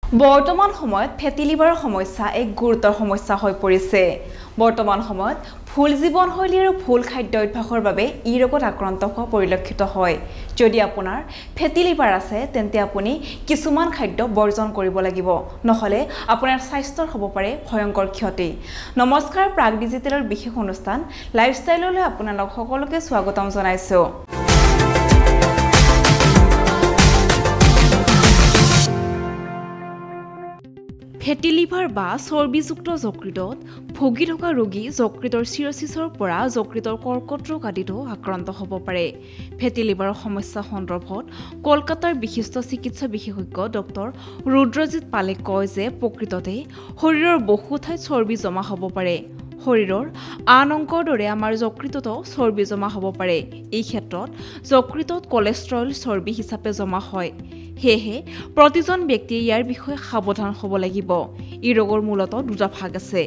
বৰ্তমান সময়ত ফেটি লিভাৰৰ সমস্যা এক গুৰুতৰ সমস্যা হৈ পৰিছে। বৰ্তমান সময়ত ভুল জীৱনশৈলী আৰু ভুল খাদ্য অভ্যাসৰ বাবে ই ৰোগত আক্ৰান্ত হোৱা পৰিলক্ষিত হয়। যদি আপোনাৰ ফেটি লিভাৰ আছে তেন্তে আপুনি কিছুমান খাদ্য বৰ্জন কৰিব লাগিব, নহলে আপোনাৰ স্বাস্থ্যৰ হ'ব পাৰে ভয়ংকৰ ক্ষতি। নমস্কাৰ, প্ৰাগ ডিজিটেলৰ বিশেষ অনুষ্ঠান লাইফষ্টাইললৈ আপোনালোক সকলোকে স্বাগতম জনাইছো। ফেটি লিভাৰ বা চৰ্বিযুক্ত যকৃতত ভুগি থকা ৰোগী যকৃতৰ চিৰচিছৰ পৰা যকৃতৰ কৰ্কট ৰোগ আদিতো আক্ৰান্ত হ'ব পাৰে। ফেটি লিভাৰৰ সমস্যা সন্দৰ্ভত কলকাতাৰ বিশিষ্ট চিকিৎসা বিশেষজ্ঞ ডক্টৰ ৰুদ্ৰজিৎ পালে কয় যে প্ৰকৃততে শৰীৰৰ বহু ঠাইত চৰ্বি জমা হ'ব পাৰে। শৰীৰৰ আন অংগৰ দৰে আমাৰ যকৃততো চৰ্বি জমা হ'ব পাৰে। এই ক্ষেত্ৰত যকৃতত কলেষ্ট্ৰল চৰ্বি হিচাপে জমা হয়। সেয়েহে প্ৰতিজন ব্যক্তিয়ে ইয়াৰ বিষয়ে সাৱধান হ'ব লাগিব। এই ৰোগৰ মূলতঃ দুটা ভাগ আছে।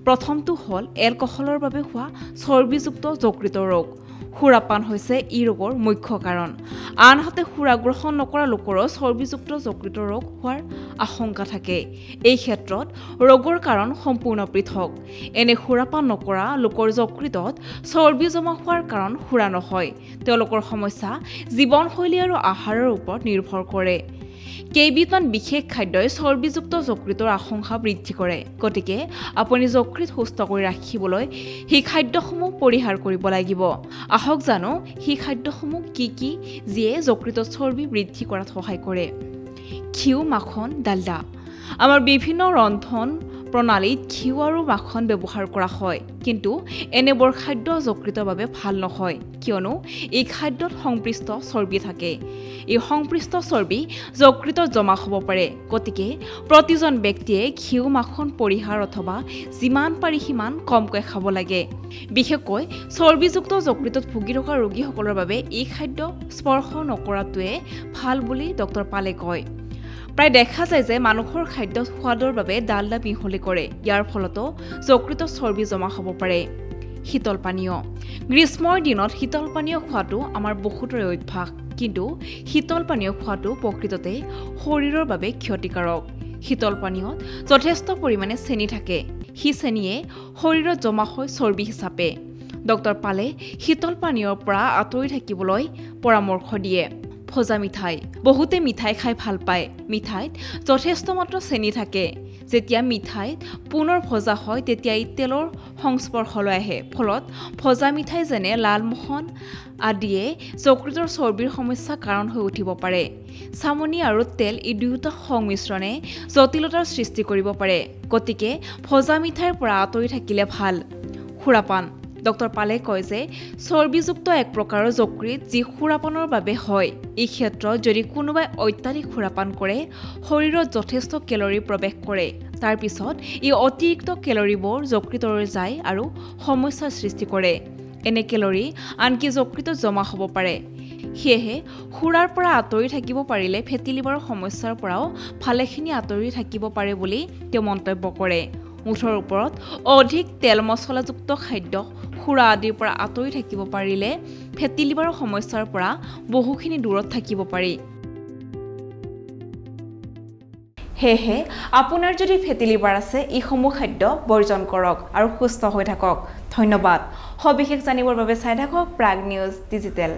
প্ৰথমটো হ'ল এলকহলৰ বাবে হোৱা চৰ্বিযুক্ত যকৃতৰ ৰোগ। সুৰাপান হৈছে এই ৰোগৰ মুখ্য কাৰণ। আনহাতে সুৰা গ্ৰহণ নকৰা লোকৰো চৰ্বিযুক্ত যকৃতৰ ৰোগ হোৱাৰ আশংকা থাকে। এই ক্ষেত্ৰত ৰোগৰ কাৰণ সম্পূৰ্ণ পৃথক। এনে সুৰাপান নকৰা লোকৰ যকৃতত চৰ্বি জমা হোৱাৰ কাৰণ সুৰা নহয়। তেওঁলোকৰ সমস্যা জীৱনশৈলী আৰু আহাৰৰ ওপৰত নিৰ্ভৰ কৰে। কেইবিধমান বিশেষ খাদ্যই চৰ্বিযুক্ত যকৃতৰ আশংকা বৃদ্ধি কৰে। গতিকে আপুনি যকৃত সুস্থ কৰি ৰাখিবলৈ সেই খাদ্যসমূহ পৰিহাৰ কৰিব লাগিব। আহক জানো সেই খাদ্যসমূহ কি কি যিয়ে যকৃতত চৰ্বি বৃদ্ধি কৰাত সহায় কৰে। ঘিউ, মাখন, ডালডা। আমাৰ বিভিন্ন ৰন্ধন প্ৰণালীত ঘিউ আৰু মাখন ব্যৱহাৰ কৰা হয়, কিন্তু এনেবোৰ খাদ্য যকৃতৰ বাবে ভাল নহয়, কিয়নো এই খাদ্যত সংপৃষ্ট চৰ্বি থাকে। এই সংপৃষ্ট চৰ্বি যকৃতত জমা হ'ব পাৰে। গতিকে প্ৰতিজন ব্যক্তিয়ে ঘিউ, মাখন পৰিহাৰ অথবা যিমান পাৰি সিমান কমকৈ খাব লাগে। বিশেষকৈ চৰ্বিযুক্ত যকৃতত ভুগি থকা ৰোগীসকলৰ বাবে এই খাদ্য স্পৰ্শ নকৰাটোৱে ভাল বুলি ডক্টৰ পালে কয়। প্ৰায় দেখা যায় যে মানুহৰ খাদ্যত সোৱাদৰ বাবে ডালডা মিহলি কৰে। ইয়াৰ ফলতো যকৃতত চৰ্বি জমা হ'ব পাৰে। শীতল পানীয়। গ্ৰীষ্মৰ দিনত শীতল পানীয় খোৱাটো আমাৰ বহুতৰে অভ্যাস, কিন্তু শীতল পানীয় খোৱাটো প্ৰকৃততে শৰীৰৰ বাবে ক্ষতিকাৰক। শীতল পানীয়ত যথেষ্ট পৰিমাণে চেনি থাকে। সেই চেনিয়ে শৰীৰত জমা হয় চৰ্বি হিচাপে। ডক্টৰ পালে শীতল পানীয়ৰ পৰা আঁতৰি থাকিবলৈ পৰামৰ্শ দিয়ে। ভজা মিঠাই। বহুতে মিঠাই খাই ভাল পায়। মিঠাইত যথেষ্ট মাত্ৰ চেনি থাকে। যেতিয়া মিঠাইত পুনৰ ভজা হয় তেতিয়া ই তেলৰ সংস্পৰ্শলৈ আহে। ফলত ভজা মিঠাই যেনে লালমোহন আদিয়ে যকৃতৰ চৰ্বিৰ সমস্যাৰ কাৰণ হৈ উঠিব পাৰে। চামনি আৰু তেল এই দুয়োটা সংমিশ্ৰণে জটিলতাৰ সৃষ্টি কৰিব পাৰে। গতিকে ভজা মিঠাইৰ পৰা আঁতৰি থাকিলে ভাল। সুৰাপান। ডক্টৰ পালে কয় যে চৰ্বিযুক্ত এক প্ৰকাৰৰ যকৃত যি সুৰাপানৰ বাবে হয়। এই ক্ষেত্ৰত যদি কোনোবাই অত্যাধিক সুৰাপান কৰে, শৰীৰত যথেষ্ট কেলৰি প্ৰৱেশ কৰে। তাৰ পিছত এই অতিৰিক্ত কেলৰিবোৰ যকৃতলৈ যায় আৰু সমস্যাৰ সৃষ্টি কৰে। এনে কেলৰি আনকি যকৃতত জমা হ'ব পাৰে। সেয়েহে সুৰাৰ পৰা আঁতৰি থাকিব পাৰিলে ফেটি লিভাৰৰ সমস্যাৰ পৰাও ভালেখিনি আঁতৰি থাকিব পাৰে বুলি তেওঁ মন্তব্য কৰে। মুঠৰ ওপৰত অধিক তেল মছলাযুক্ত খাদ্য, সুৰা আদিৰ পৰা আঁতৰি থাকিব পাৰিলে ফেটি লিভাৰৰ সমস্যাৰ পৰা বহুখিনি দূৰত থাকিব পাৰি। সেয়েহে আপোনাৰ যদি ফেটি লিভাৰ আছে, এইসমূহ খাদ্য বৰ্জন কৰক আৰু সুস্থ হৈ থাকক। ধন্যবাদ। সবিশেষ জানিবৰ বাবে চাই থাকক প্ৰাগ নিউজ ডিজিটেল।